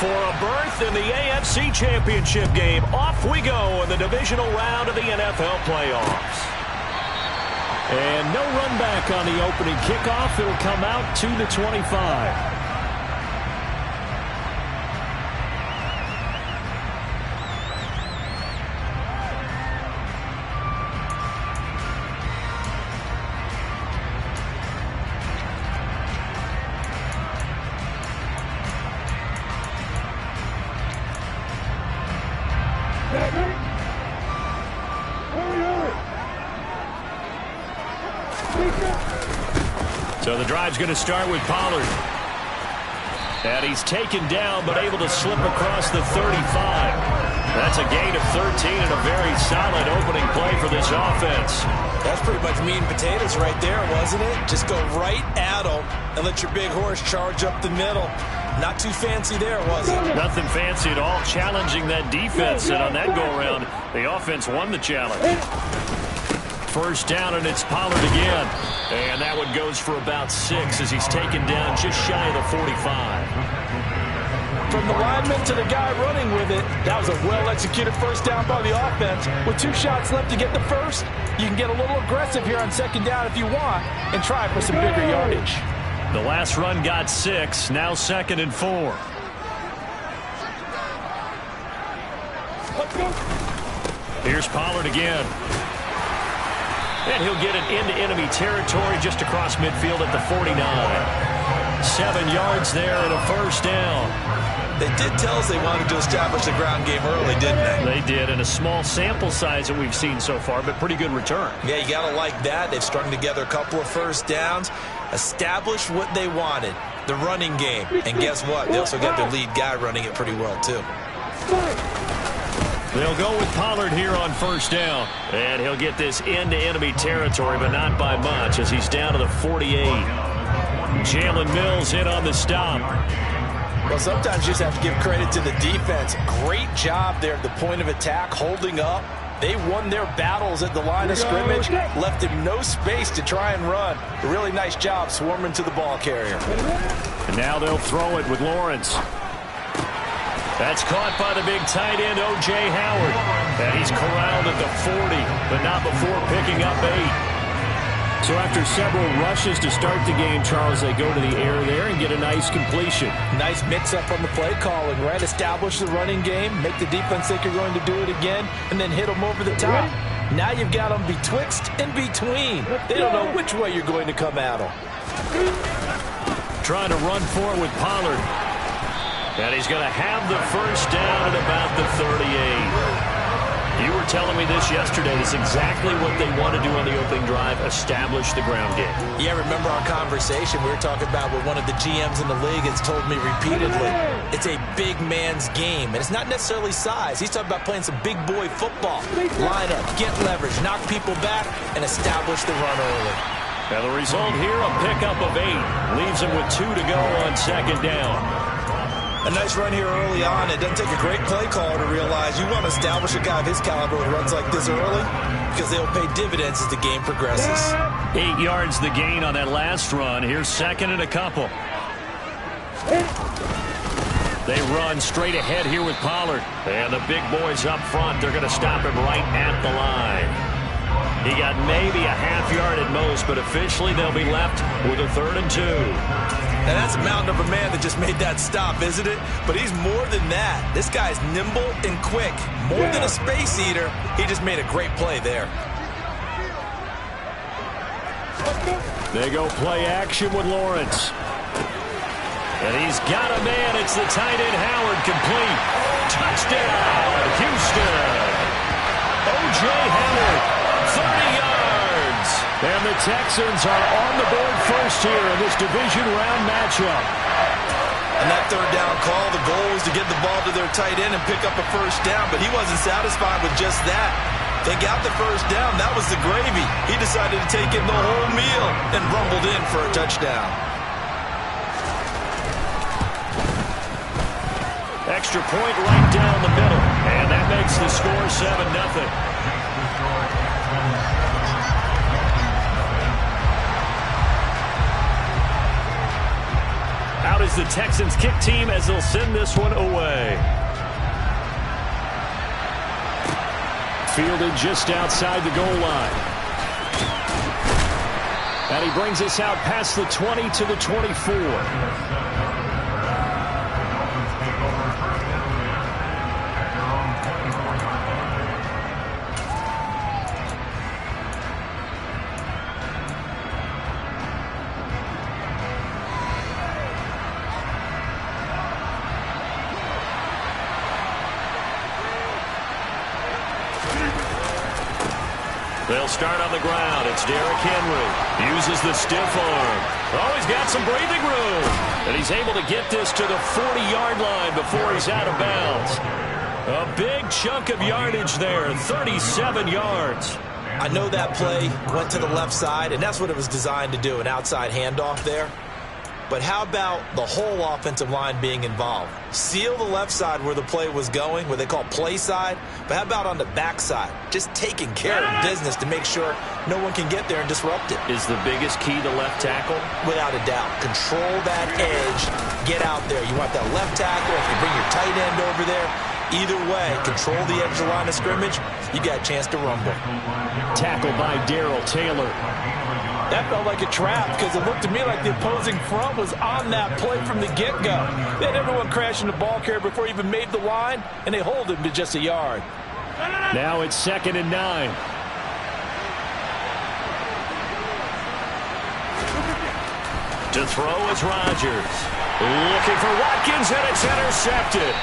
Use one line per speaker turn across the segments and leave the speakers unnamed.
for a berth in the AFC Championship game. Off we go in the divisional round of the NFL playoffs. And no run back on the opening kickoff. It'll come out to the 25. So the drive's going to start with Pollard. And he's taken down, but able to slip across the 35. That's a gain of 13 and a very solid opening play for this offense.
That's pretty much meat and potatoes right there, wasn't it? Just go right at them and let your big horse charge up the middle. Not too fancy there, was it?
Nothing fancy at all. Challenging that defense, and on that go-around, the offense won the challenge. First down, and it's Pollard again. And that one goes for about 6 as he's taken down just shy of the 45.
From the lineman to the guy running with it, that was a well-executed first down by the offense. With 2 shots left to get the first, you can get a little aggressive here on second down if you want and try for some bigger yardage.
The last run got 6, now 2nd and 4. Here's Pollard again. And he'll get it into enemy territory just across midfield at the 49. 7 yards there and a first down.
They did tell us they wanted to establish the ground game early, didn't they?
They did, in a small sample size that we've seen so far, but pretty good return.
Yeah, you got to like that. They've strung together a couple of first downs, established what they wanted, the running game. And guess what? They also got their lead guy running it pretty well, too.
They'll go with Pollard here on first down. And he'll get this into enemy territory, but not by much as he's down to the 48. Jalen Mills in on the stop.
Well, sometimes you just have to give credit to the defense. Great job there at the point of attack, holding up. They won their battles at the line of scrimmage, left him no space to try and run. A really nice job swarming to the ball carrier.
And now they'll throw it with Lawrence. That's caught by the big tight end, O.J. Howard. And he's corralled at the 40, but not before picking up 8. So after several rushes to start the game, Charles, they go to the air there and get a nice completion.
Nice mix-up on the play calling, right? Establish the running game, make the defense think you're going to do it again, and then hit them over the top. Now you've got them betwixt and between. They don't know which way you're going to come at them.
Trying to run for it with Pollard. And he's going to have the first down at about the 38. You were telling me this yesterday. This is exactly what they want to do on the opening drive, establish the ground game.
Yeah, remember our conversation we were talking about with one of the GMs in the league has told me repeatedly, it's a big man's game. And it's not necessarily size. He's talking about playing some big boy football. Line up, get leverage, knock people back, and establish the run early.
Now the result here, a pickup of 8. Leaves him with 2 to go on second down.
A nice run here early on. It doesn't take a great play caller to realize you want to establish a guy of his caliber who runs like this early because they'll pay dividends as the game progresses.
8 yards the gain on that last run. Here's 2nd and a couple. They run straight ahead here with Pollard. And the big boys up front, they're going to stop him right at the line. He got maybe a half yard at most, but officially they'll be left with a 3rd and 2.
And that's a mountain of a man that just made that stop, isn't it? But he's more than that. This guy's nimble and quick. More than a space eater. He just made a great play there.
They go play action with Lawrence. And he's got a man. It's the tight end Howard, complete. Touchdown, Houston. O.J. Howard, 30 yards. And the Texans are on the board first here in this division round matchup.
And that 3rd down call, the goal was to get the ball to their tight end and pick up a first down, but he wasn't satisfied with just that. They got the first down. That was the gravy. He decided to take in the whole meal and rumbled in for a touchdown.
Extra point right down the middle. And that makes the score 7-0. Out is goes the Texans kick team as they'll send this one away. Fielded just outside the goal line. And he brings us out past the 20 to the 24. They'll start on the ground. It's Derrick Henry. Uses the stiff arm. Oh, he's got some breathing room. And he's able to get this to the 40-yard line before he's out of bounds. A big chunk of yardage there, 37 yards.
I know that play went to the left side, and that's what it was designed to do, an outside handoff there. But how about the whole offensive line being involved? Seal the left side where the play was going, what they call play side. But how about on the back side? Just taking care of business to make sure no one can get there and disrupt it.
Is the biggest key the left tackle?
Without a doubt. Control that edge. Get out there. You want that left tackle. If you bring your tight end over there, either way, control the edge of the line of scrimmage, you got a chance to rumble.
Tackled by Darrell Taylor.
That felt like a trap because it looked to me like the opposing front was on that play from the get-go. They had everyone crashing the ball carrier before he even made the line, and they hold him to just a yard.
Now it's 2nd and 9. To throw is Rodgers. Looking for Watkins, and it's intercepted.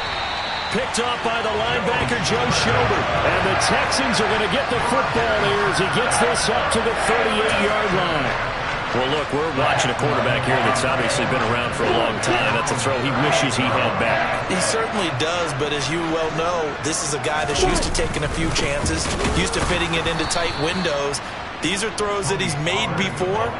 Picked off by the linebacker, Joe Schobert. And the Texans are going to get the football here as he gets this up to the 38-yard line. Well, look, we're watching a quarterback here that's obviously been around for a long time. That's a throw he wishes he had back.
He certainly does, but as you well know, this is a guy that's used to taking a few chances, used to fitting it into tight windows. These are throws that he's made before.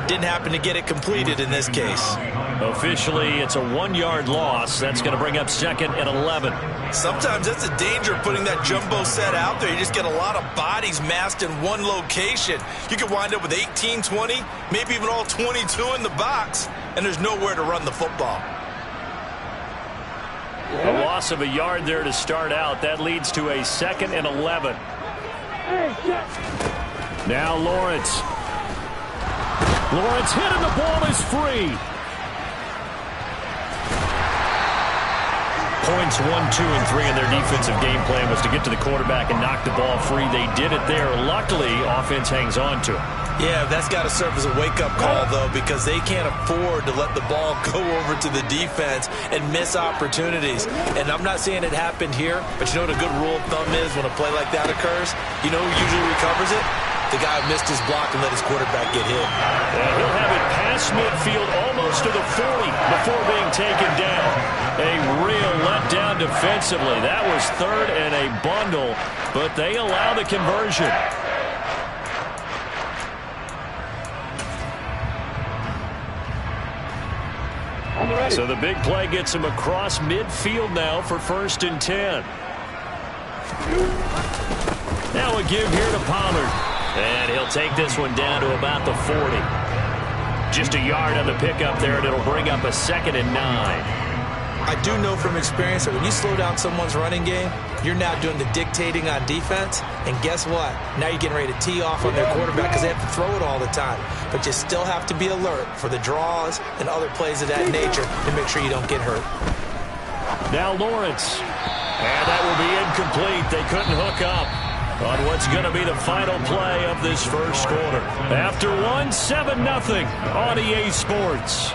Didn't happen to get it completed in this case.
Officially, it's a 1-yard loss. That's going to bring up 2nd and 11.
Sometimes that's the danger of putting that jumbo set out there. You just get a lot of bodies massed in one location. You could wind up with 18, 20, maybe even all 22 in the box, and there's nowhere to run the football.
A loss of a yard there to start out. That leads to a 2nd and 11. Now Lawrence. Lawrence hit and the ball is free. Points 1, 2, and 3 in their defensive game plan was to get to the quarterback and knock the ball free. They did it there. Luckily, offense hangs on to it.
Yeah, that's got to serve as a wake-up call, though, because they can't afford to let the ball go over to the defense and miss opportunities. And I'm not saying it happened here, but you know what a good rule of thumb is when a play like that occurs? You know who usually recovers it? The guy who missed his block and let his quarterback get hit.
And he'll have it past midfield almost to the 40 before being taken down. A real letdown defensively. That was 3rd and a bundle, but they allow the conversion. So the big play gets him across midfield now for 1st and 10. Now a give here to Pollard. And he'll take this one down to about the 40. Just a yard on the pickup there, and it'll bring up a 2nd and 9.
I do know from experience that when you slow down someone's running game, you're now doing the dictating on defense. And guess what? Now you're getting ready to tee off on their quarterback because they have to throw it all the time. But you still have to be alert for the draws and other plays of that nature to make sure you don't get hurt.
Now Lawrence. And that will be incomplete. They couldn't hook up on what's going to be the final play of this first quarter. After 1, 7-0 on EA Sports.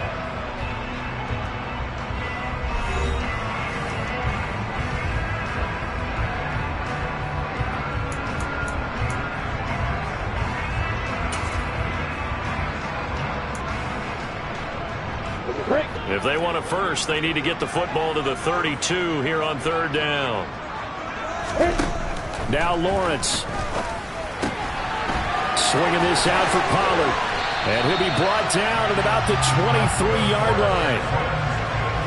If they want a first, they need to get the football to the 32 here on 3rd down. Now Lawrence. Swinging this out for Pollard. And he'll be brought down at about the 23-yard line.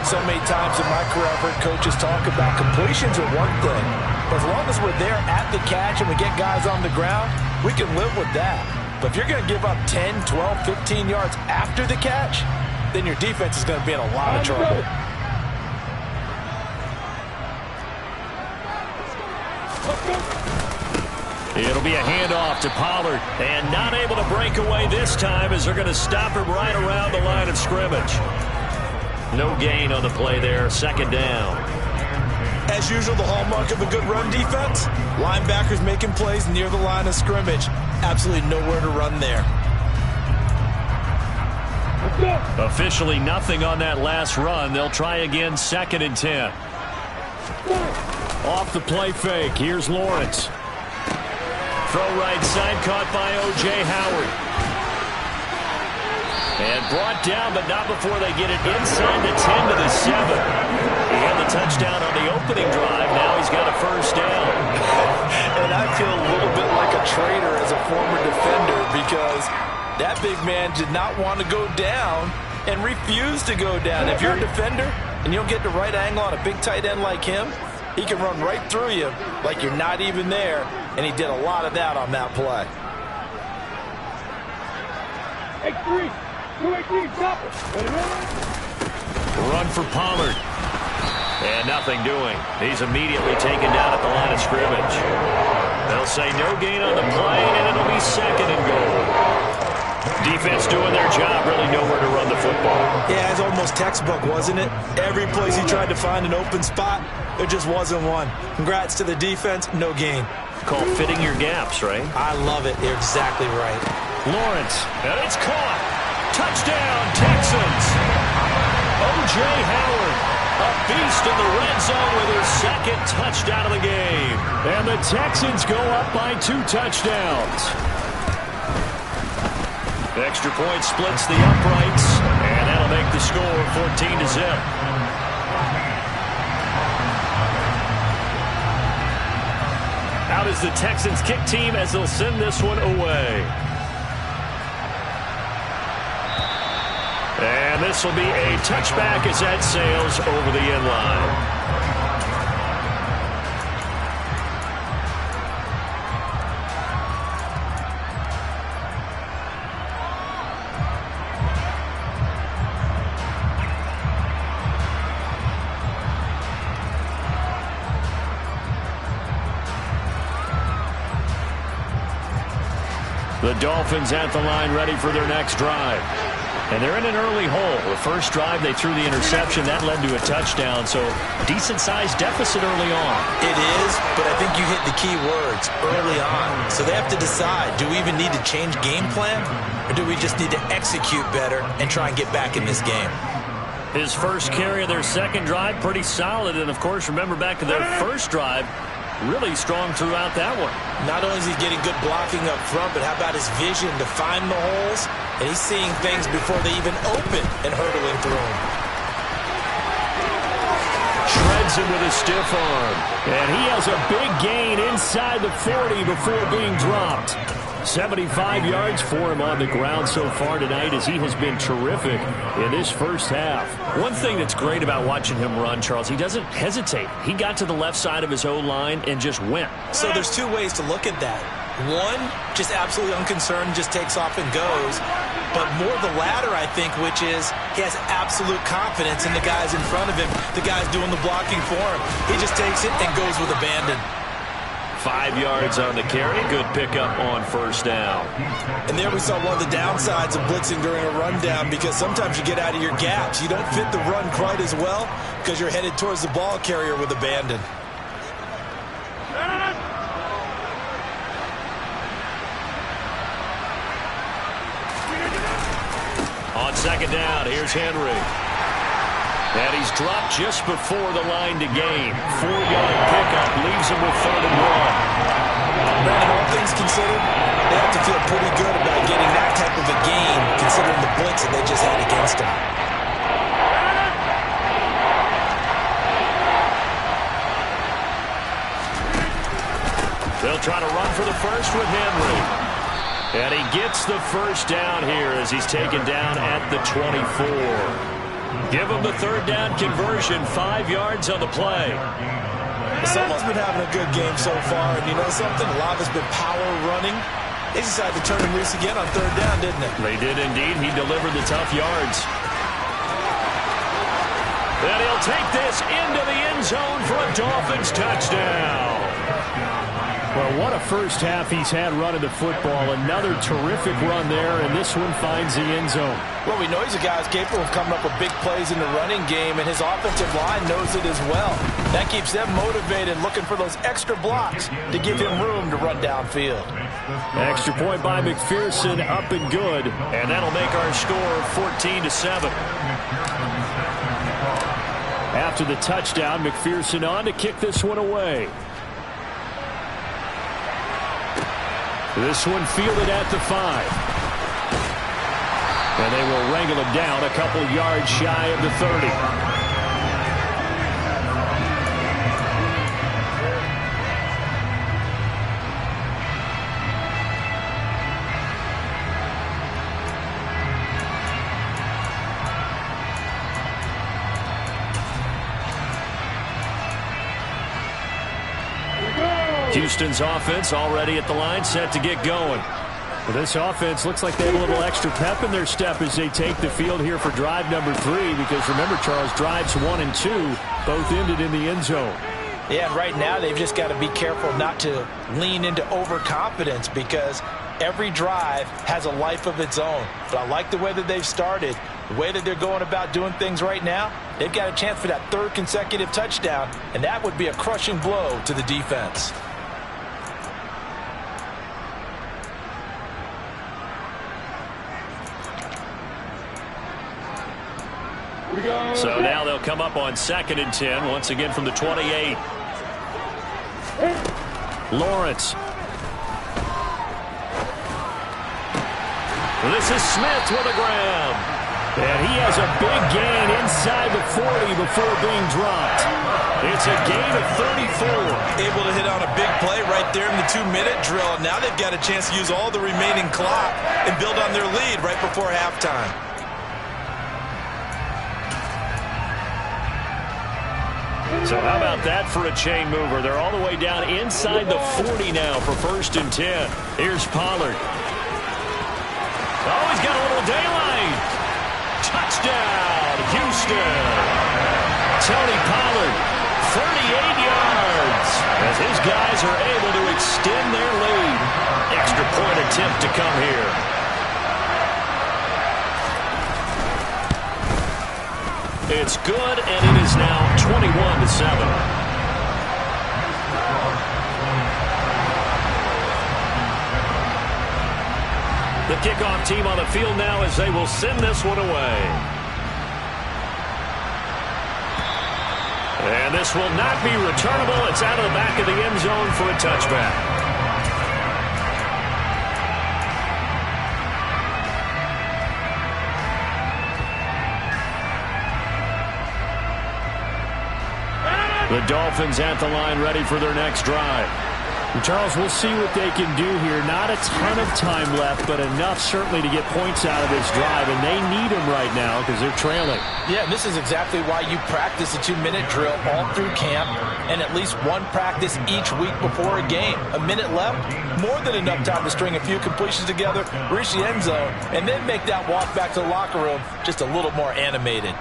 So many times in my career, I've heard coaches talk about completions are one thing. But as long as we're there at the catch and we get guys on the ground, we can live with that. But if you're going to give up 10, 12, 15 yards after the catch, then your defense is going to be in a lot of trouble.
It'll be a handoff to Pollard, and not able to break away this time as they're going to stop him right around the line of scrimmage. No gain on the play there, second down.
As usual, the hallmark of a good run defense, linebackers making plays near the line of scrimmage. Absolutely nowhere to run there.
Officially nothing on that last run. They'll try again, 2nd and 10. Off the play fake, here's Lawrence. Throw right side, caught by O.J. Howard. And brought down, but not before they get it inside the 10 to the 7. He had the touchdown on the opening drive. Now he's got a first down.
And I feel a little bit like a traitor as a former defender because that big man did not want to go down and refused to go down. If you're a defender and you don't get the right angle on a big tight end like him, he can run right through you like you're not even there, and he did a lot of that on that play.
Run for Pollard. And nothing doing. He's immediately taken down at the line of scrimmage. They'll say no gain on the play, and it'll be 2nd and goal. Defense doing their job, really nowhere to run the football.
Yeah, it's almost textbook, wasn't it? Every place he tried to find an open spot, there just wasn't one. Congrats to the defense, no gain.
Called fitting your gaps, right?
I love it. You're exactly right.
Lawrence, and it's caught. Touchdown, Texans. O.J. Howard, a beast in the red zone with his 2nd touchdown of the game. And the Texans go up by 2 touchdowns. Extra point splits the uprights, and that'll make the score 14-0. Out is the Texans kick team as they'll send this one away. And this will be a touchback as that sails over the end line. The Dolphins at the line ready for their next drive. And they're in an early hole. The first drive, they threw the interception. That led to a touchdown, so decent-sized deficit early on.
It is, but I think you hit the key words, early on. So they have to decide, do we even need to change game plan, or do we just need to execute better and try and get back in this game?
His first carry of their second drive, pretty solid. And, of course, remember back to their first drive, really strong throughout that one.
Not only is he getting good blocking up front, but how about his vision to find the holes? And he's seeing things before they even open and hurdling through them.
Shreds him with a stiff arm. And he has a big gain inside the 40 before being dropped. 75 yards for him on the ground so far tonight as he has been terrific in this first half. One thing that's great about watching him run, Charles, he doesn't hesitate. He got to the left side of his O-line and just went.
So there's two ways to look at that. One, just absolutely unconcerned, just takes off and goes. But more the latter, I think, which is he has absolute confidence in the guys in front of him, the guys doing the blocking for him. He just takes it and goes with abandon.
5 yards on the carry. Good pickup on first down.
And there we saw one of the downsides of blitzing during a rundown because sometimes you get out of your gaps. You don't fit the run quite as well because you're headed towards the ball carrier with abandon.
On second down, here's Henry. And he's dropped just before the line to gain. 4-yard pickup leaves him with 3rd and 1.
Brandon, all things considered, they have to feel pretty good about getting that type of a gain considering the blitz that they just had against them.
They'll try to run for the first with Henry. And he gets the first down here as he's taken down at the 24. Give him the 3rd down conversion, 5 yards on the play.
Someone's been having a good game so far, and you know something? A lot of it's been power running. They decided to turn him loose again on 3rd down, didn't they?
They did indeed. He delivered the tough yards. And he'll take this into the end zone for a Dolphins touchdown. Well, what a first half he's had running the football. Another terrific run there, and this one finds the end zone.
Well, we know he's a guy who's capable of coming up with big plays in the running game, and his offensive line knows it as well. That keeps them motivated, looking for those extra blocks to give him room to run downfield.
Extra point by McPherson, up and good. And that'll make our score 14-7. After the touchdown, McPherson on to kick this one away. This one fielded at the 5. And they will wrangle him down a couple yards shy of the 30. Houston's offense already at the line, set to get going. Well, this offense looks like they have a little extra pep in their step as they take the field here for drive number 3, because remember, Charles, drives 1 and 2 both ended in the end zone.
Yeah, and right now they've just got to be careful not to lean into overconfidence, because every drive has a life of its own. But I like the way that they've started, the way that they're going about doing things right now. They've got a chance for that 3rd consecutive touchdown, and that would be a crushing blow to the defense.
So now they'll come up on 2nd and 10, once again from the 28. Lawrence. This is Smith with a grab. And he has a big gain inside the 40 before being dropped. It's a gain of 34.
Able to hit on a big play right there in the 2-minute drill. Now they've got a chance to use all the remaining clock and build on their lead right before halftime.
So how about that for a chain mover? They're all the way down inside the 40 now for 1st and 10. Here's Pollard. Oh, he's got a little daylight. Touchdown, Houston. Tony Pollard, 38 yards, as his guys are able to extend their lead. Extra point attempt to come here. It's good, and it is now 21-7. The kickoff team on the field now as they will send this one away. And this will not be returnable. It's out of the back of the end zone for a touchback. The Dolphins at the line, ready for their next drive. And Charles, we'll see what they can do here. Not a ton of time left, but enough certainly to get points out of this drive, and they need them right now because they're trailing.
Yeah, this is exactly why you practice a 2-minute drill all through camp, and at least one practice each week before a game. A minute left, more than enough time to string a few completions together, reach the end zone, and then make that walk back to the locker room just a little more animated.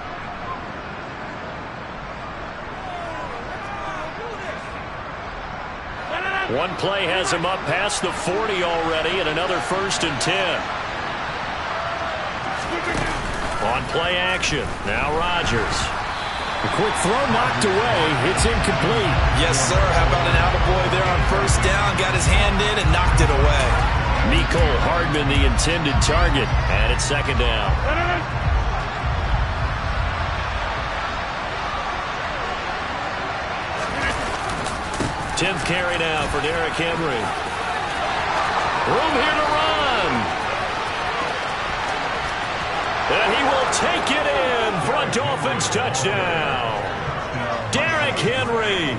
One play has him up past the 40 already, and another 1st and 10. On play action, now Rodgers. The quick throw knocked away. It's incomplete.
Yes, sir. How about an attaboy there on 1st down? Got his hand in and knocked it away.
Nicole Hardman, the intended target, and it's 2nd down. 10th carry now for Derrick Henry. Room here to run. And he will take it in for a Dolphins touchdown. Derrick Henry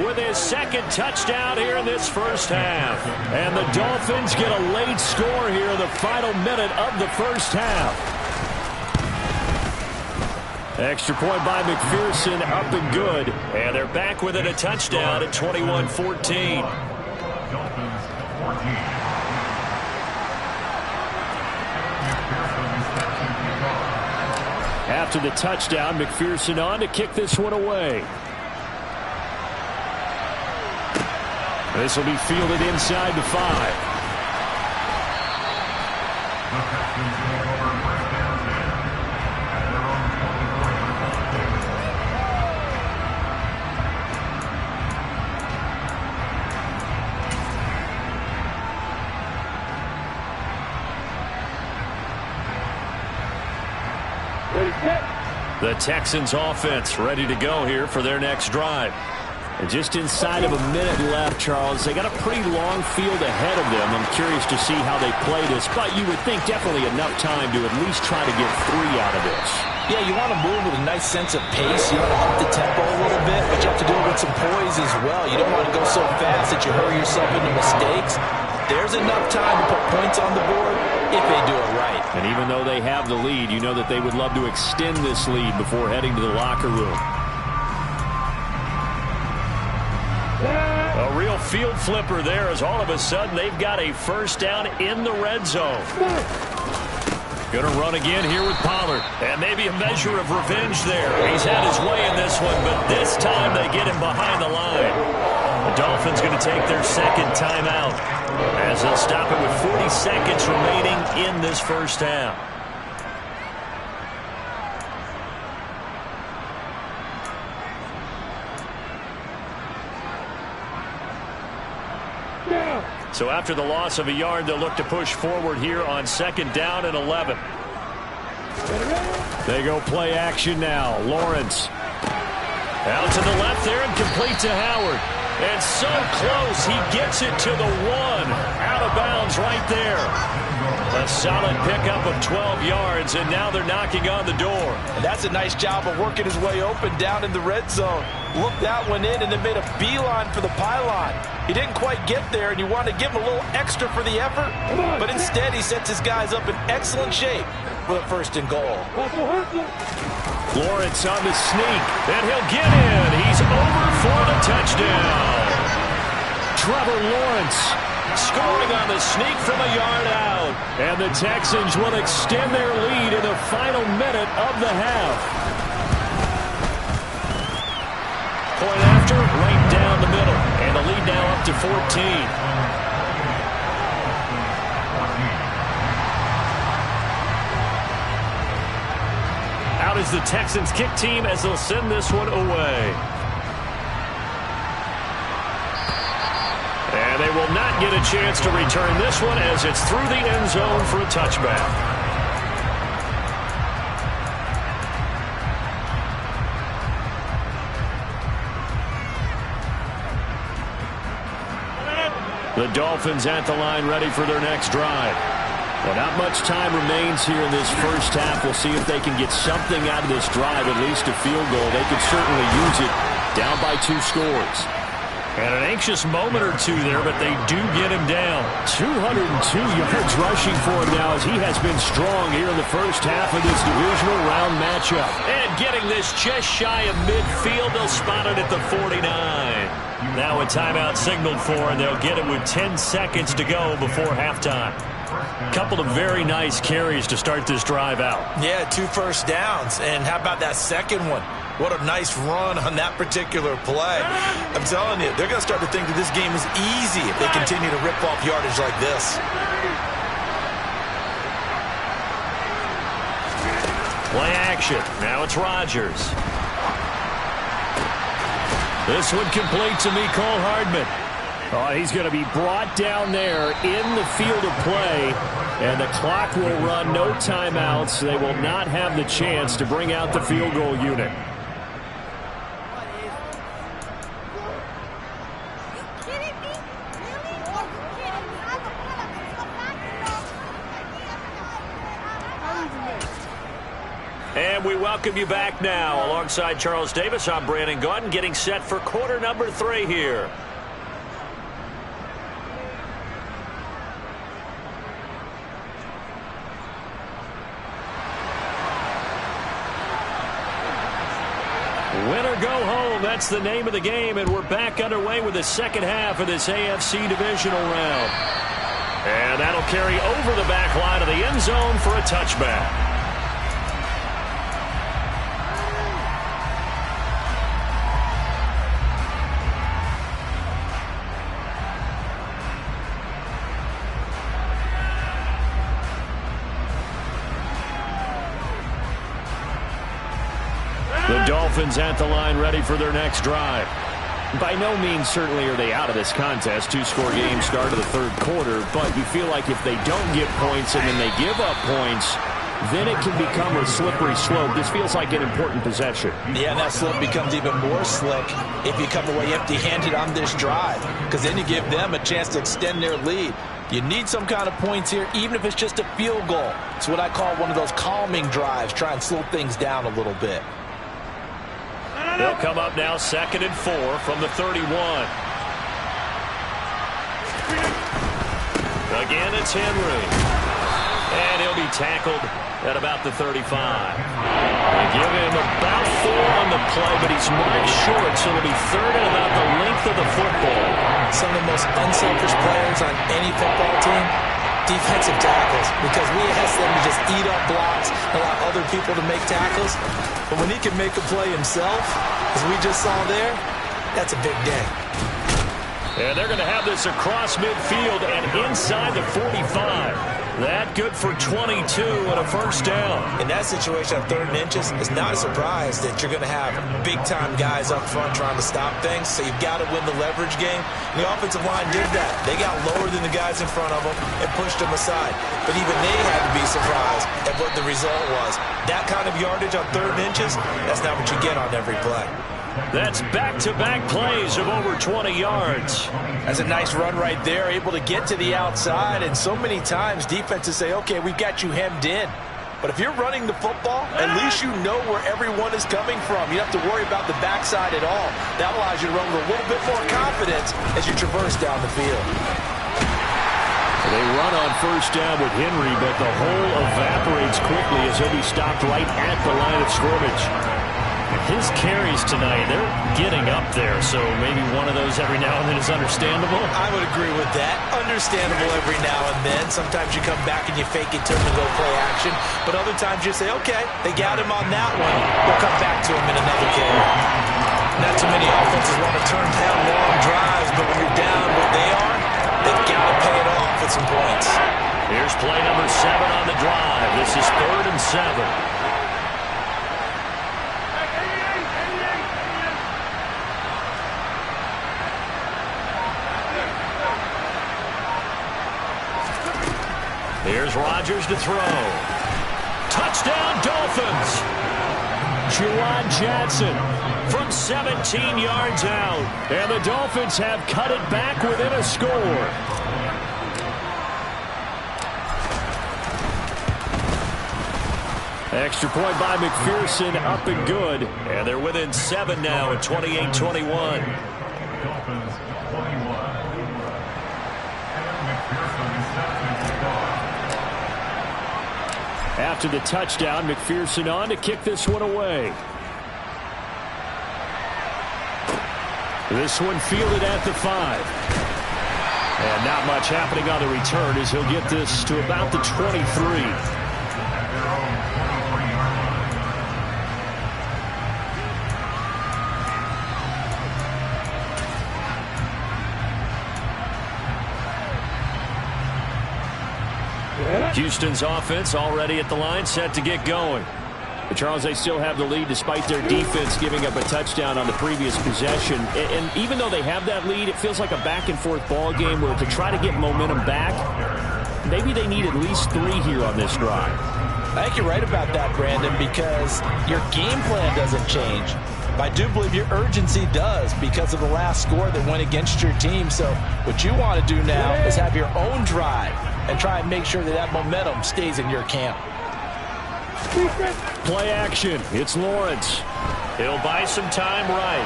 with his 2nd touchdown here in this first half. And the Dolphins get a late score here in the final minute of the first half. Extra point by McPherson, up and good. And they're back within a touchdown at 21-14. After the touchdown, McPherson on to kick this one away. This will be fielded inside the 5. The Texans offense ready to go here for their next drive. And just inside of a minute left, Charles, they got a pretty long field ahead of them. I'm curious to see how they play this, but you would think definitely enough time to at least try to get 3 out of this.
Yeah, you want to move with a nice sense of pace. You want to up the tempo a little bit, but you have to do it with some poise as well. You don't want to go so fast that you hurry yourself into mistakes. There's enough time to put points on the board if they do it right.
And even though they have the lead, you know that they would love to extend this lead before heading to the locker room. A real field flipper there as all of a sudden they've got a first down in the red zone. Going to run again here with Pollard. And maybe a measure of revenge there. He's had his way in this one, but this time they get him behind the line. The Dolphins going to take their second timeout as they'll stop it with 40 seconds remaining in this first half. So after the loss of a yard, they'll look to push forward here on 2nd down and 11. They go play action now. Lawrence out to the left there and complete to Howard. And so close, he gets it to the 1. Out of bounds right there. A solid pickup of 12 yards, and now they're knocking on the door.
And that's a nice job of working his way open down in the red zone. Looked that one in and then made a beeline for the pylon. He didn't quite get there, and you want to give him a little extra for the effort. But instead, he sets his guys up in excellent shape for the 1st and goal.
Lawrence on the sneak, and he'll get in. He's over for the touchdown. Trevor Lawrence scoring on the sneak from a yard out. And the Texans will extend their lead in the final minute of the half. Point after, right down the middle. And the lead now up to 14. Out is the Texans kick team as they'll send this one away. And they will not get a chance to return this one as it's through the end zone for a touchback. The Dolphins at the line ready for their next drive. Well, not much time remains here in this first half. We'll see if they can get something out of this drive, at least a field goal. They could certainly use it down by 2 scores. And an anxious moment or two there, but they do get him down. 202 yards rushing for him now as he has been strong here in the first half of this divisional round matchup. And getting this just shy of midfield, they'll spot it at the 49. Now a timeout signaled for, and they'll get it with 10 seconds to go before halftime. Couple of very nice carries to start this drive out.
Yeah, 2 first downs. And how about that second one? What a nice run on that particular play. I'm telling you, they're going to start to think that this game is easy if they continue to rip off yardage like this.
Play action. Now it's Rodgers. This one complete to Mecole Hardman. Oh, he's going to be brought down there in the field of play, and the clock will run. No timeouts. They will not have the chance to bring out the field goal unit. And we welcome you back now. Alongside Charles Davis, I'm Brandon Gaudin, getting set for quarter number 3 here. Win or go home, that's the name of the game, and we're back underway with the second half of this AFC divisional round. And that'll carry over the back line of the end zone for a touchback. Dolphins at the line, ready for their next drive. By no means certainly are they out of this contest. Two-score game start of the third quarter, but you feel like if they don't get points and then they give up points, then it can become a slippery slope. This feels like an important possession.
Yeah, that slope becomes even more slick if you come away empty-handed on this drive, because then you give them a chance to extend their lead. You need some kind of points here, even if it's just a field goal. It's what I call one of those calming drives. Try and slow things down a little bit.
They'll come up now 2nd and 4 from the 31. Again, it's Henry. And he'll be tackled at about the 35. They give him about 4 on the play, but he's marked short, so it'll be 3rd and about the length of the football.
Some of the most unselfish players on any football team, defensive tackles, because we ask them to just eat up blocks, allow other people to make tackles. But when he can make a play himself, as we just saw there, that's a big day.
And they're going to have this across midfield and inside the 45. That good for 22 and a first down.
In that situation on 3rd and inches, it's not a surprise that you're going to have big-time guys up front trying to stop things, so you've got to win the leverage game. And the offensive line did that. They got lower than the guys in front of them and pushed them aside. But even they had to be surprised at what the result was. That kind of yardage on 3rd and inches, that's not what you get on every play.
That's back-to-back plays of over 20 yards.
That's a nice run right there, able to get to the outside. And so many times defenses say, okay, we've got you hemmed in. But if you're running the football, at least you know where everyone is coming from. You don't have to worry about the backside at all. That allows you to run with a little bit more confidence as you traverse down the field.
They run on first down with Henry, but the hole evaporates quickly as he'll be stopped right at the line of scrimmage. His carries tonight, they're getting up there, so maybe one of those every now and then is understandable.
I would agree with that. Understandable every now and then. Sometimes you come back and you fake it, turn and go play action. But other times you say, okay, they got him on that one. We'll come back to him in another carry. Not too many offenses want to turn down long drives, but when you're down what they are, they've got to pay it off with some points.
Here's play number 7 on the drive. This is 3rd and 7. Here's Rodgers to throw. Touchdown, Dolphins. Juwan Johnson from 17 yards out. And the Dolphins have cut it back within a score. Extra point by McPherson, up and good. And they're within 7 now at 28-21. After the touchdown, McPherson on to kick this one away. This one fielded at the 5. And not much happening on the return as he'll get this to about the 23. Houston's offense already at the line, set to get going. But Charles, they still have the lead despite their defense giving up a touchdown on the previous possession. And even though they have that lead, it feels like a back-and-forth ball game where to try to get momentum back, maybe they need at least 3 here on this drive.
I think you're right about that, Brandon, because your game plan doesn't change. I do believe your urgency does because of the last score that went against your team. So what you want to do now is have your own drive and try and make sure that that momentum stays in your camp.
Play action. It's Lawrence. He'll buy some time right.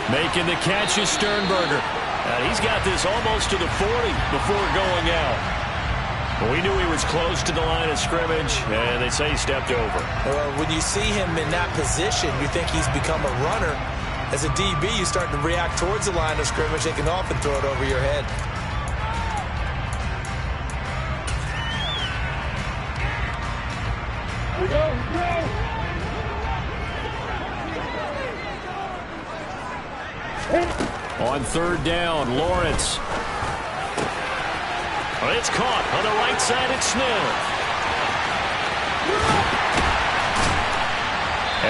Making the catch is Sternberger. He's got this almost to the 40 before going out. We knew he was close to the line of scrimmage, and they say he stepped over.
Well, when you see him in that position, you think he's become a runner. As a DB, you start to react towards the line of scrimmage. They can often throw it over your head.
On 3rd down, Lawrence. It's caught on the right side. It's Smith.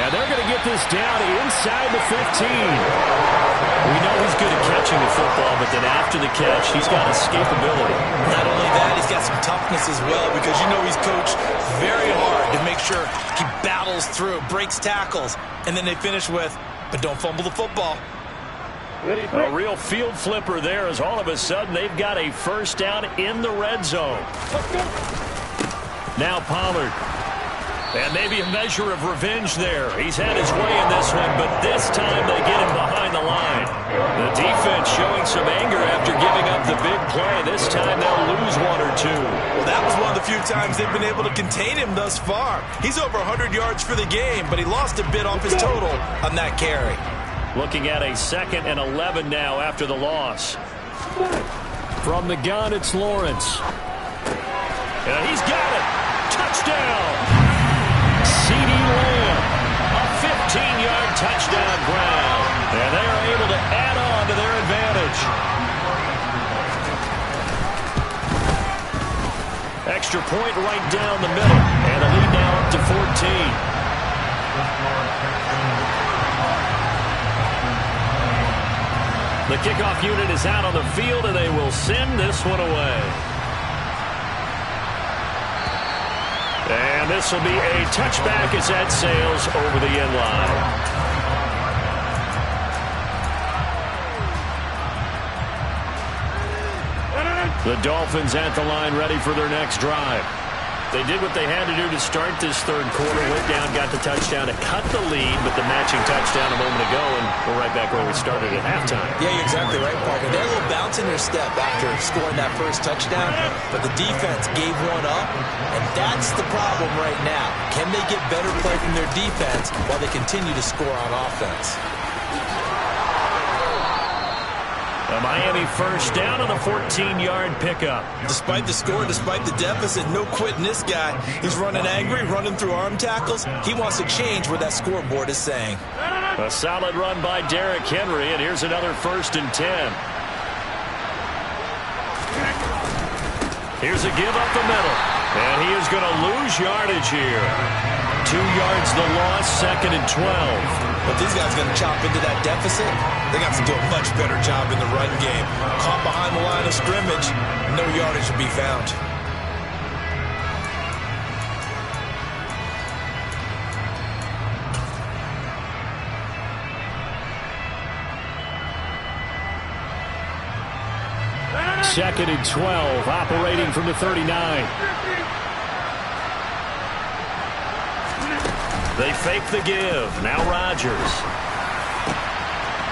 And they're going to get this down inside the 15. We know he's good at catching the football, but then after the catch, he's got escapability.
Not only that, he's got some toughness as well, because you know he's coached very hard to make sure he battles through, breaks tackles, and then they finish with, but don't fumble the football.
A real field flipper there, as all of a sudden they've got a first down in the red zone. Now Pollard. And maybe a measure of revenge there. He's had his way in this one, but this time they get him behind the line. The defense showing some anger after giving up the big play. This time they'll lose one or two.
Well, that was one of the few times they've been able to contain him thus far. He's over 100 yards for the game, but he lost a bit off his total on that carry.
Looking at a 2nd and 11 now after the loss. From the gun, it's Lawrence. And he's got it. Touchdown. C.D. Lamb, a 15-yard touchdown ground. And they are able to add on to their advantage. Extra point right down the middle. And the lead now up to 14. The kickoff unit is out on the field, and they will send this one away. And this will be a touchback as that sails over the end line. The Dolphins at the line ready for their next drive. They did what they had to do to start this third quarter. Went down, got the touchdown to cut the lead, but the matching touchdown a moment ago, and we're right back where we started at halftime.
Yeah, you're exactly right, partner. They're a little bounce in their step after scoring that first touchdown, but the defense gave one up, and that's the problem right now. Can they get better play from their defense while they continue to score on offense?
A Miami first down on the 14-yard pickup.
Despite the score, despite the deficit, no quitting this guy. He's running angry, running through arm tackles. He wants to change what that scoreboard is saying.
A solid run by Derrick Henry, and here's another 1st and 10. Here's a give up the middle, and he is going to lose yardage here. 2 yards the loss, 2nd and 12.
But these guys going to chop into that deficit? They got to do a much better job in the run game. Caught behind the line of scrimmage, no yardage to be found.
Second and 12, operating from the 39. They fake the give. Now Rodgers.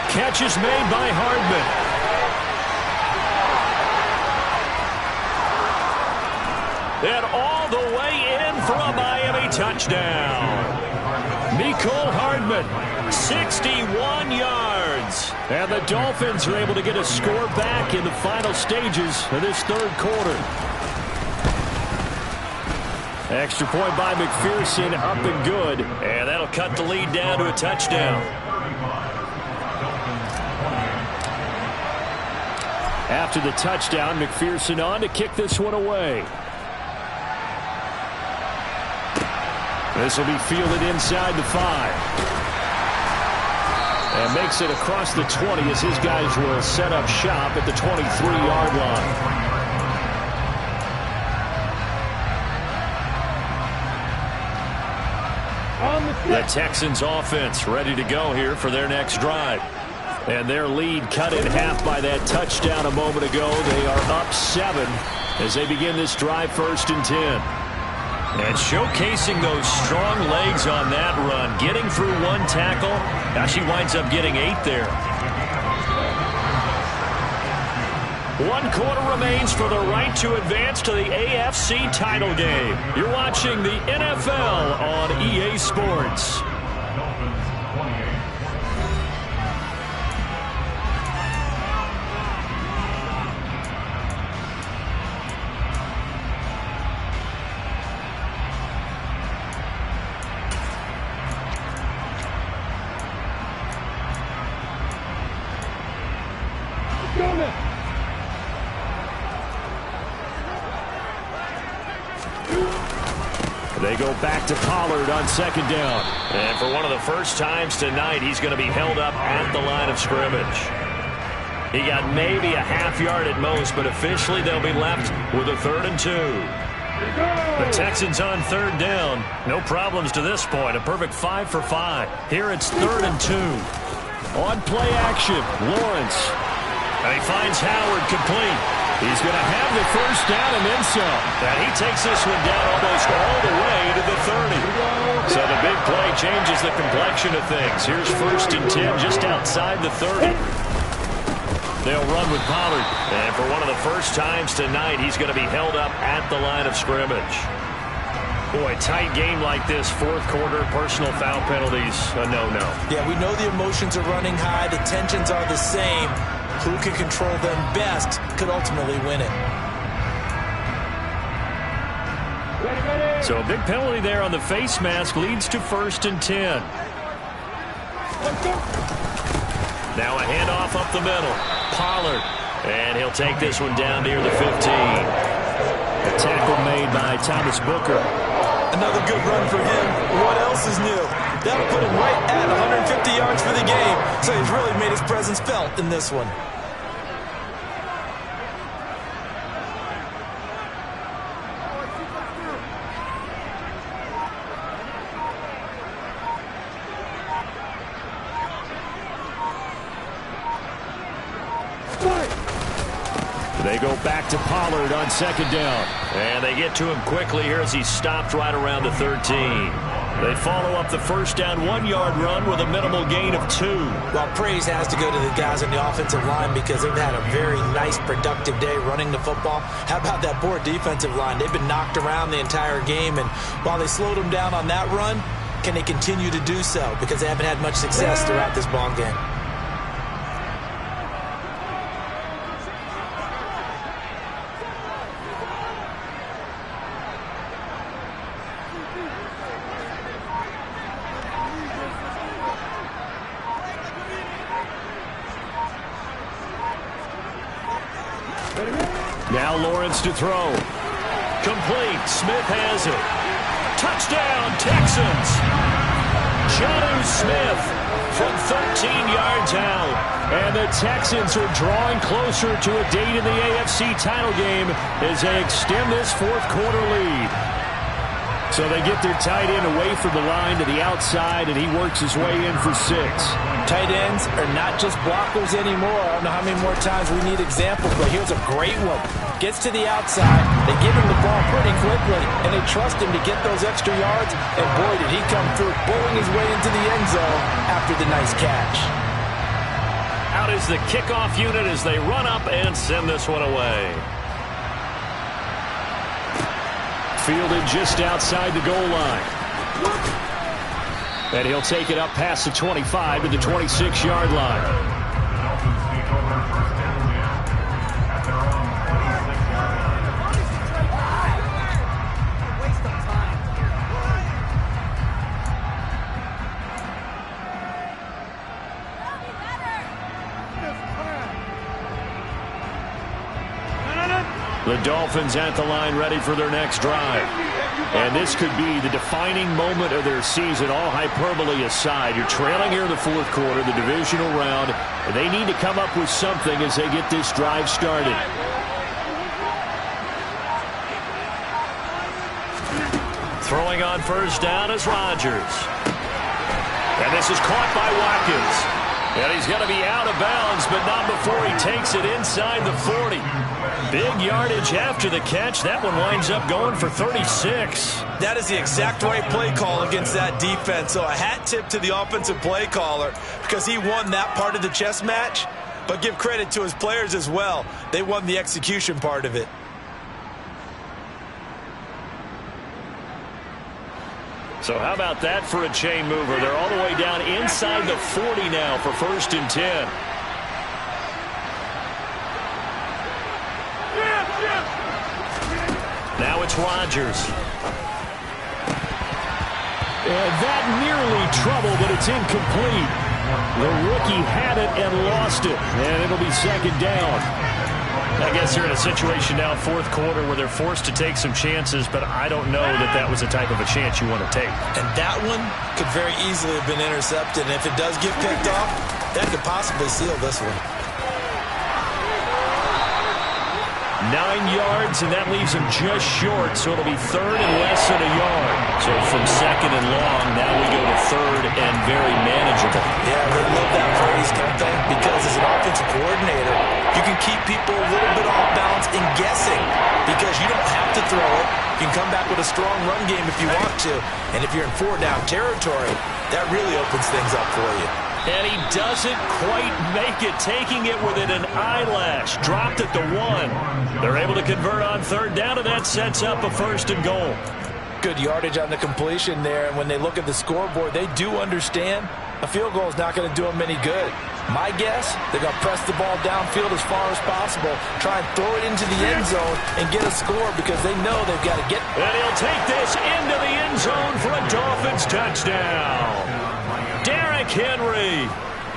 Catch is made by Hardman. And all the way in for a Miami touchdown. Mecole Hardman, 61 yards. And the Dolphins are able to get a score back in the final stages of this third quarter. Extra point by McPherson, up and good. And that'll cut the lead down to a touchdown. After the touchdown, McPherson on to kick this one away. This will be fielded inside the 5. And makes it across the 20 as his guys will set up shop at the 23-yard line. The Texans offense ready to go here for their next drive. And their lead cut in half by that touchdown a moment ago. They are up 7 as they begin this drive, 1st and 10. And showcasing those strong legs on that run. Getting through one tackle. Now she winds up getting 8 there. 1 quarter remains for the right to advance to the AFC title game. You're watching the NFL on EA Sports. They go go back to Pollard on second down. And for one of the first times tonight, he's going to be held up at the line of scrimmage. He got maybe a half yard at most, but officially they'll be left with a 3rd and 2. The Texans on 3rd down. No problems to this point. A perfect 5 for 5. Here it's 3rd and 2. On play action, Lawrence. And he finds Howard complete. He's going to have the first down and then some. And he takes this one down almost all the way to the 30. So the big play changes the complexion of things. Here's 1st and 10 just outside the 30. They'll run with Pollard. And for one of the first times tonight, he's going to be held up at the line of scrimmage. Boy, tight game like this, 4th quarter, personal foul penalties, a no-no.
Yeah, we know the emotions are running high. The tensions are the same. Who can control them best could ultimately win it.
So a big penalty there on the face mask leads to 1st and 10. Now a handoff up the middle. Pollard. And he'll take this one down near the 15. A tackle made by Thomas Booker.
Another good run for him. What else is new? That'll put him right at 150 yards for the game. So he's really made his presence felt in this one.
They go back to Pollard on second down. And they get to him quickly here as he stopped right around the 13. They follow up the first down 1-yard run with a minimal gain of 2.
Well, praise has to go to the guys on the offensive line because they've had a very nice, productive day running the football. How about that poor defensive line? They've been knocked around the entire game, and while they slowed them down on that run, can they continue to do so? Because they haven't had much success throughout this ball game.
Now Lawrence to throw. Complete. Smith has it. Touchdown, Texans. Jonnu Smith from 13 yards out. And the Texans are drawing closer to a date in the AFC title game as they extend this 4th quarter lead. So they get their tight end away from the line to the outside, and he works his way in for 6.
Tight ends are not just blockers anymore. I don't know how many more times we need examples, but here's a great one. Gets to the outside. They give him the ball pretty quickly, and they trust him to get those extra yards. And boy, did he come through, bowling his way into the end zone after the nice catch.
Out is the kickoff unit as they run up and send this one away. Fielded just outside the goal line. And he'll take it up past the 25 to the 26-yard line. The Dolphins at the line ready for their next drive. And this could be the defining moment of their season, all hyperbole aside. You're trailing here in the 4th quarter, the divisional round. And they need to come up with something as they get this drive started. Throwing on first down is Rodgers. And this is caught by Watkins. And he's going to be out of bounds, but not before he takes it inside the 40. Big yardage after the catch. That one winds up going for 36.
That is the exact right play call against that defense. So a hat tip to the offensive play caller because he won that part of the chess match. But give credit to his players as well. They won the execution part of it.
So how about that for a chain mover? They're all the way down inside the 40 now for 1st and 10. Now it's Rodgers. And that nearly trouble, but it's incomplete. The rookie had it and lost it. And it'll be second down. I guess they're in a situation now, fourth quarter, where they're forced to take some chances, but I don't know that that was the type of a chance you want to take.
And that one could very easily have been intercepted, and if it does get picked off, that could possibly seal this one.
9 yards, and that leaves him just short, so it'll be third and less than a yard. So from second and long, now we go to third and very manageable.
Yeah, they love that phrase, don't they? Because as an offensive coordinator, you can keep people a little bit off balance and guessing because you don't have to throw it. You can come back with a strong run game if you want to. And if you're in four-down territory, that really opens things up for you.
And he doesn't quite make it, taking it within an eyelash. Dropped at the 1. They're able to convert on third down, and that sets up a first and goal.
Good yardage on the completion there, and when they look at the scoreboard, they do understand a field goal is not going to do them any good. My guess, they're going to press the ball downfield as far as possible, try and throw it into the end zone and get a score because they know they've got to get.
And he'll take this into the end zone for a Dolphins touchdown. Derrick Henry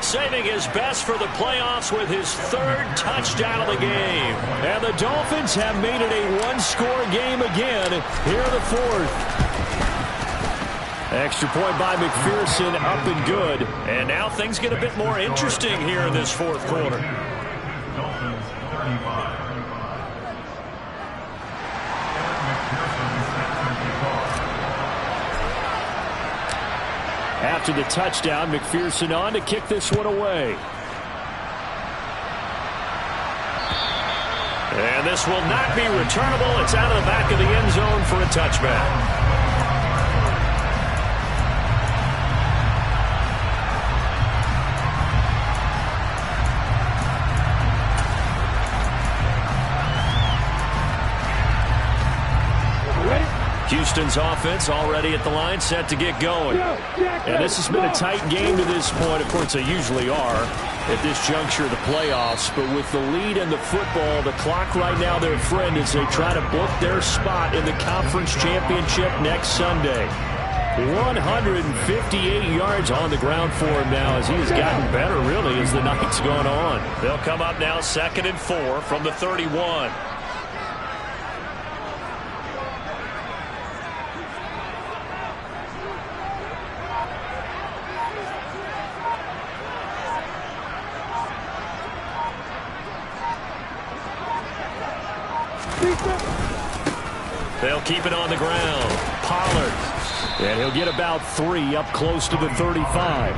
saving his best for the playoffs with his third touchdown of the game. And the Dolphins have made it a one-score game again here in the fourth. Extra point by McPherson, up and good. And now things get a bit more interesting here in this fourth quarter. After the touchdown, McPherson on to kick this one away. And this will not be returnable. It's out of the back of the end zone for a touchback. Houston's offense already at the line, set to get going. And this has been a tight game to this point. Of course, they usually are at this juncture of the playoffs. But with the lead in the football, the clock right now, their friend, as they try to book their spot in the conference championship next Sunday. 158 yards on the ground for him now as he has gotten better, really, as the night's gone on. They'll come up now 2nd and 4 from the 31. They'll keep it on the ground. Pollard. And he'll get about 3 up close to the 35.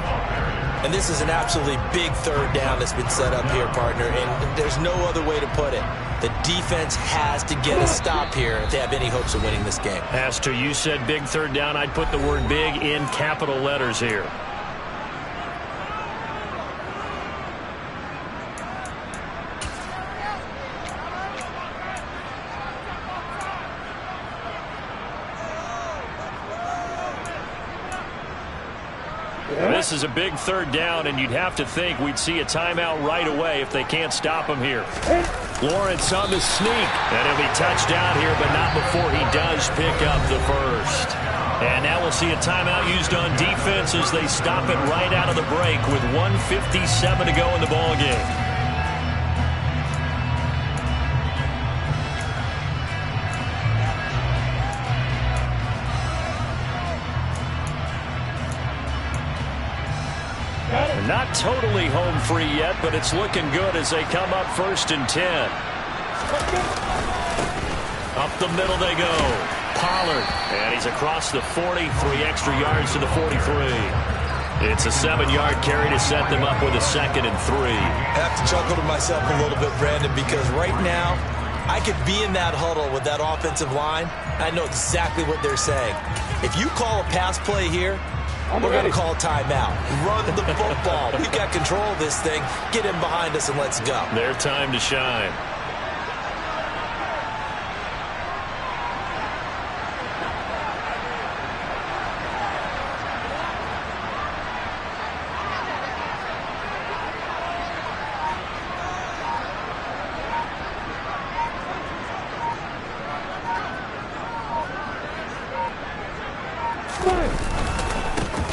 And this is an absolutely big third down that's been set up here, partner. And there's no other way to put it. The defense has to get a stop here if they have any hopes of winning this game.
As to you said big third down, I'd put the word big in capital letters here. This is a big third down, and you'd have to think we'd see a timeout right away if they can't stop him here. Lawrence on the sneak, and he'll be touched down here, but not before he does pick up the first. And now we'll see a timeout used on defense as they stop it right out of the break with 1:57 to go in the ballgame. Not totally home free yet, but it's looking good as they come up 1st and 10. Up the middle they go. Pollard, and he's across the 40, 3 extra yards to the 43. It's a 7-yard carry to set them up with a 2nd and 3.
I have to chuckle to myself a little bit, Brandon, because right now I could be in that huddle with that offensive line. I know exactly what they're saying. If you call a pass play here, we're going to call timeout. Run the football. We've got control of this thing. Get him behind us and let's go.
Their time to shine.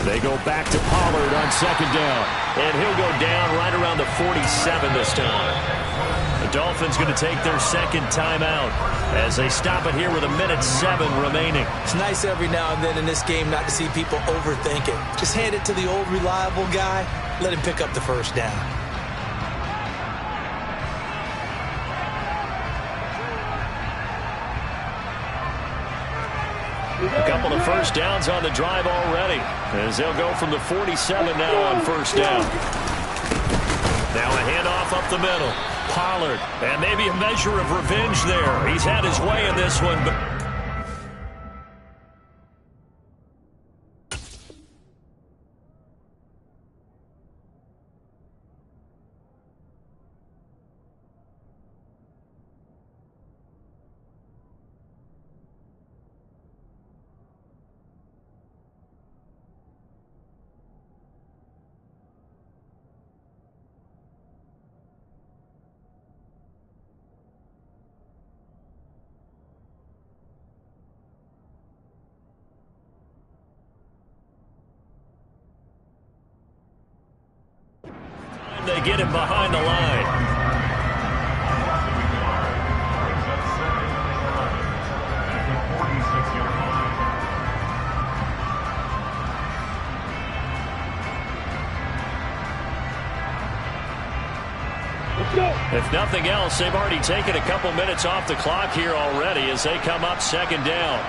They go back to Pollard on 2nd down. And he'll go down right around the 47 this time. Dolphins going to take their second timeout as they stop it here with 1:07 remaining.
It's nice every now and then in this game not to see people overthink it. Just hand it to the old reliable guy. Let him pick up the first down.
A couple of first downs on the drive already, as they'll go from the 47 now on first down. Now a handoff up the middle. Pollard, and maybe a measure of revenge there. He's had his way in this one, but... They get him behind the line. If nothing else, they've already taken a couple minutes off the clock here already as they come up second down.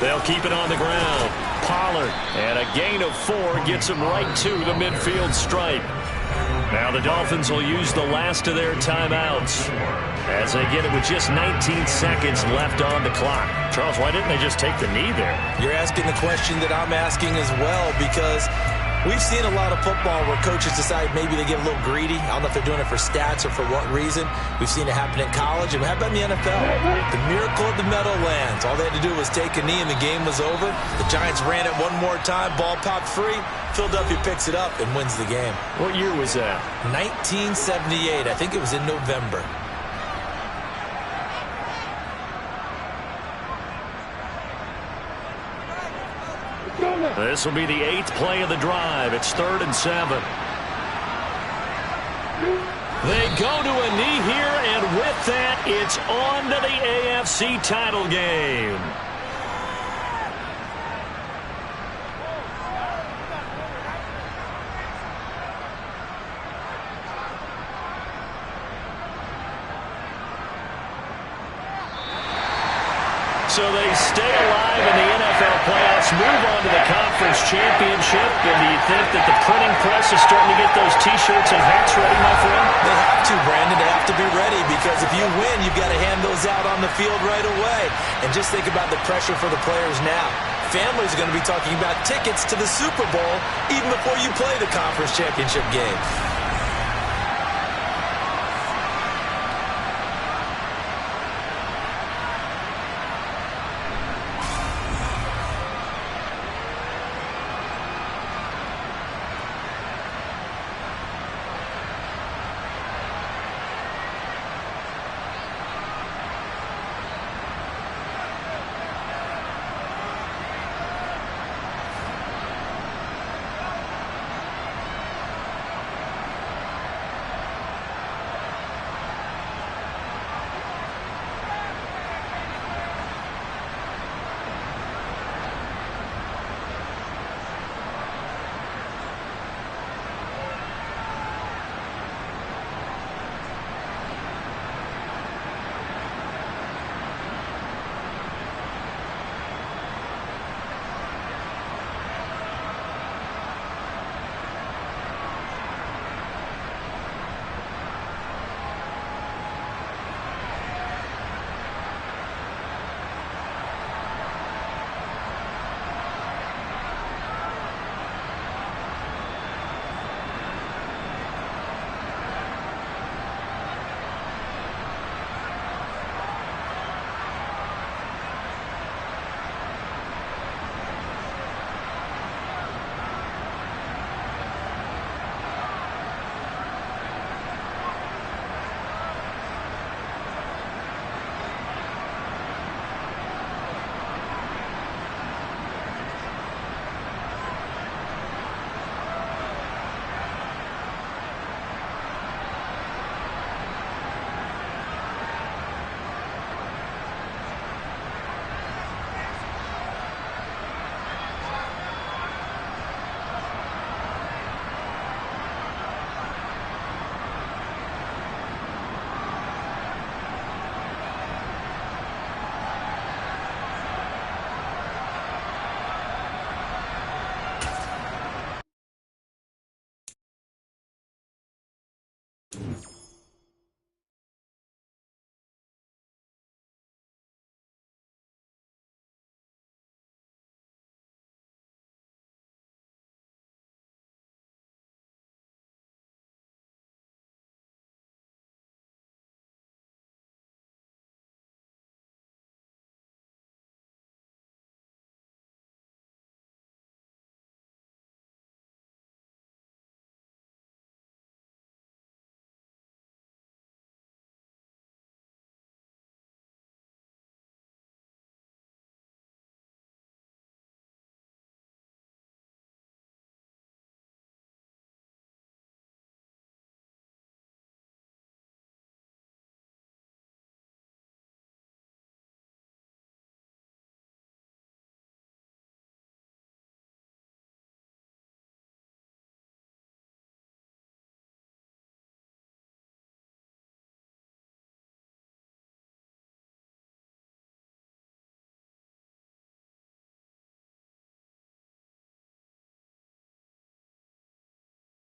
They'll keep it on the ground. Pollard, and a gain of 4 gets him right to the midfield stripe. Now the Dolphins will use the last of their timeouts as they get it with just 19 seconds left on the clock. Charles, why didn't they just take the knee there?
You're asking the question that I'm asking as well, because we've seen a lot of football where coaches decide maybe they get a little greedy. I don't know if they're doing it for stats or for what reason. We've seen it happen in college, and how about in the NFL? The miracle of the Meadowlands. All they had to do was take a knee, and the game was over. The Giants ran it one more time. Ball popped free. Philadelphia picks it up and wins the game.
What year was that?
1978. I think it was in November.
This will be the 8th play of the drive. It's 3rd and 7. They go to a knee here, and with that, it's on to the AFC title game. So they stay alive in the NFL playoffs, move on to the conference championship. And do you think that the printing press is starting to get those T-shirts and hats ready, my friend?
They have to, Brandon. They have to be ready, because if you win, you've got to hand those out on the field right away. And just think about the pressure for the players now. Families are going to be talking about tickets to the Super Bowl even before you play the conference championship game.